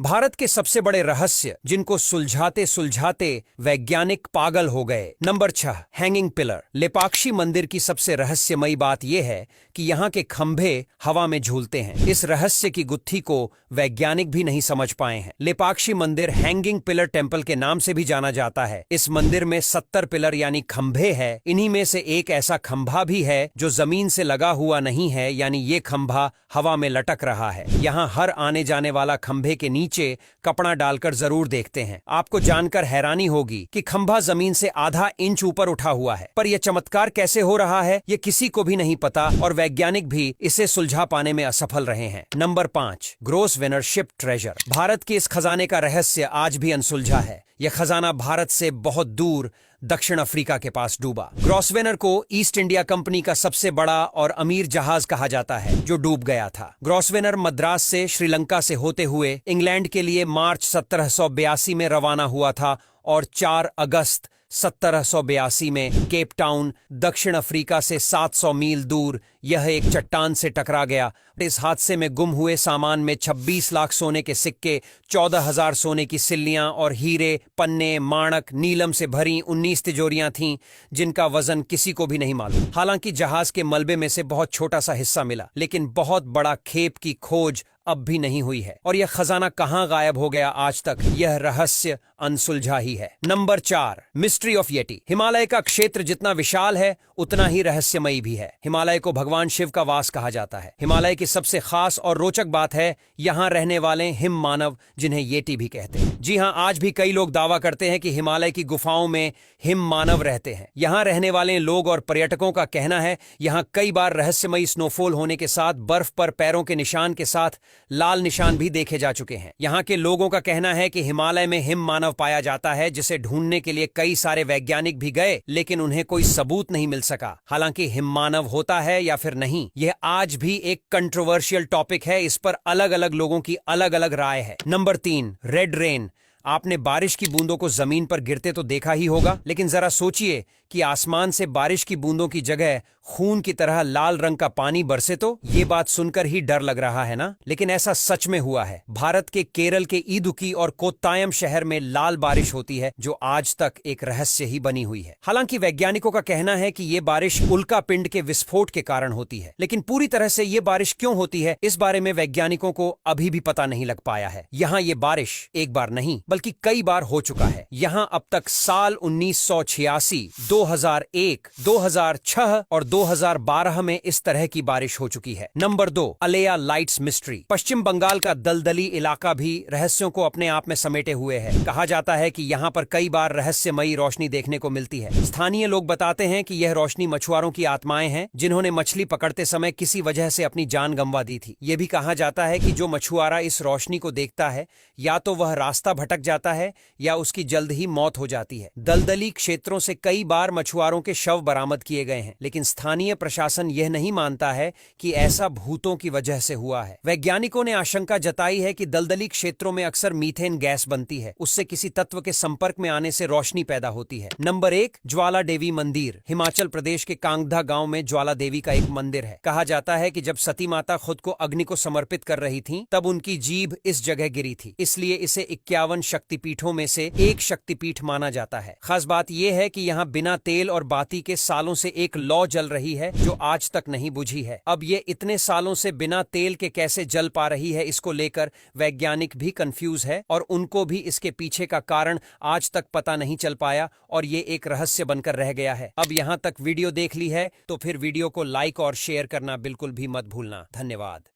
भारत के सबसे बड़े रहस्य जिनको सुलझाते सुलझाते वैज्ञानिक पागल हो गए। Number 6, hanging pillar. लेपाक्षी मंदिर की सबसे रहस्यमयी बात यह है कि यहाँ के खंभे हवा में झूलते हैं। इस रहस्य की गुत्थी को वैज्ञानिक भी नहीं समझ पाए हैं। लेपाक्षी मंदिर हैंगिंग पिलर टेम्पल के नाम से भी जाना जाता है। इस मंदिर में 70 पिलर यानी खंभे हैं। इन्हीं में से एक ऐसा खंभा भी है जो जमीन से लगा हुआ नहीं है, यानी ये खंभा हवा में लटक रहा है। यहाँ हर आने जाने वाला खंभे के नीचे कपड़ा डालकर जरूर देखते हैं। आपको जानकर हैरानी होगी कि खंभा जमीन से आधा इंच ऊपर उठा हुआ है, पर यह चमत्कार कैसे हो रहा है ये किसी को भी नहीं पता और वैज्ञानिक भी इसे सुलझा पाने में असफल रहे हैं। Number 5, ग्रोसवेनर ship treasure. भारत के इस खजाने का रहस्य आज भी अनसुलझा है। यह खजाना भारत से बहुत दूर दक्षिण अफ्रीका के पास डूबा। ग्रोसवेनर को ईस्ट इंडिया कंपनी का सबसे बड़ा और अमीर जहाज कहा जाता है जो डूब गया था। ग्रोसवेनर मद्रास से श्रीलंका से होते हुए इंग्लैंड के लिए मार्च 1782 में रवाना हुआ था और 4 अगस्त 1782 में केप टाउन दक्षिण अफ्रीका से 700 मील दूर यह एक चट्टान से टकरा गया। इस हादसे में गुम हुए सामान में 26 लाख सोने के सिक्के, 14,000 सोने की सिल्लियां और हीरे, पन्ने, माणक, नीलम से भरी 19 तिजोरियां थीं जिनका वजन किसी को भी नहीं मालूम। हालांकि जहाज के मलबे में से बहुत छोटा सा हिस्सा मिला, लेकिन बहुत बड़ा खेप की खोज अब भी नहीं हुई है और यह खजाना कहां गायब हो गया आज तक यह रहस्य अनसुलझा ही है। Number 4, mystery of Yeti. Himalaya का क्षेत्र जितना विशाल है उतना ही रहस्यमयी भी है। हिमालय को भगवान शिव का वास कहा जाता है। हिमालय की सबसे खास और रोचक बात है यहाँ रहने वाले हिम मानव, जिन्हें येटी भी कहते हैं। जी हाँ, आज भी कई लोग दावा करते हैं कि हिमालय की गुफाओं में हिम मानव रहते हैं। यहाँ रहने वाले लोग और पर्यटकों का कहना है यहाँ कई बार रहस्यमयी स्नोफॉल होने के साथ बर्फ पर पैरों के निशान के साथ लाल निशान भी देखे जा चुके हैं। यहाँ के लोगों का कहना है कि हिमालय में हिम मानव पाया जाता है, जिसे ढूंढने के लिए कई सारे वैज्ञानिक भी गए, लेकिन उन्हें कोई सबूत नहीं मिल सका। हालांकि हिम मानव होता है या फिर नहीं, यह आज भी एक कंट्रोवर्शियल टॉपिक है। इस पर अलग अलग लोगों की अलग अलग राय है। Number 3, red rain. आपने बारिश की बूंदों को जमीन पर गिरते तो देखा ही होगा, लेकिन जरा सोचिए कि आसमान से बारिश की बूंदों की जगह खून की तरह लाल रंग का पानी बरसे तो। ये बात सुनकर ही डर लग रहा है ना, लेकिन ऐसा सच में हुआ है। भारत के केरल के इदुक्की और कोत्तायम शहर में लाल बारिश होती है जो आज तक एक रहस्य ही बनी हुई है। हालांकि वैज्ञानिकों का कहना है कि ये बारिश उल्का पिंड के विस्फोट के कारण होती है, लेकिन पूरी तरह से ये बारिश क्यों होती है इस बारे में वैज्ञानिकों को अभी भी पता नहीं लग पाया है। यहाँ ये बारिश एक बार नहीं बल्कि कई बार हो चुका है। यहाँ अब तक साल 1986, 2001, 2006 और 2012 में इस तरह की बारिश हो चुकी है। Number 2, Aleya lights mystery. Paschim Bangal का दलदली इलाका भी रहस्यों को अपने आप में समेटे हुए है। कहा जाता है कि यहाँ पर कई बार रहस्यमयी रोशनी देखने को मिलती है। स्थानीय लोग बताते हैं कि यह रोशनी मछुआरों की आत्माएं हैं जिन्होंने मछली पकड़ते समय किसी वजह से अपनी जान गंवा दी थी। यह भी कहा जाता है कि जो मछुआरा इस रोशनी को देखता है या तो वह रास्ता भटक जाता है या उसकी जल्द ही मौत हो जाती है। दलदली क्षेत्रों से कई बार मछुआरों के शव बरामद किए गए हैं, लेकिन स्थानीय प्रशासन यह नहीं मानता है कि ऐसा भूतों की वजह से हुआ है। वैज्ञानिकों ने आशंका जताई है कि दलदली क्षेत्रों में अक्सर मीथेन गैस बनती है, उससे किसी तत्व के संपर्क में आने से रोशनी पैदा होती है। नंबर 1, ज्वाला देवी मंदिर। हिमाचल प्रदेश के कांगधा गांव में ज्वाला देवी का एक मंदिर है। कहा जाता है कि जब सती माता खुद को अग्नि को समर्पित कर रही थीं, तब उनकी जीभ इस जगह गिरी थी, इसलिए इसे 51 शक्तिपीठों में से एक शक्तिपीठ माना जाता है। खास बात यह है कि यहाँ बिना तेल और बाती के सालों से एक लौ जल रही है जो आज तक नहीं बुझी है। अब ये इतने सालों से बिना तेल के कैसे जल पा रही है, इसको लेकर वैज्ञानिक भी कंफ्यूज है और उनको भी इसके पीछे का कारण आज तक पता नहीं चल पाया और ये एक रहस्य बनकर रह गया है। अब यहाँ तक वीडियो देख ली है तो फिर वीडियो को लाइक और शेयर करना बिल्कुल भी मत भूलना। धन्यवाद।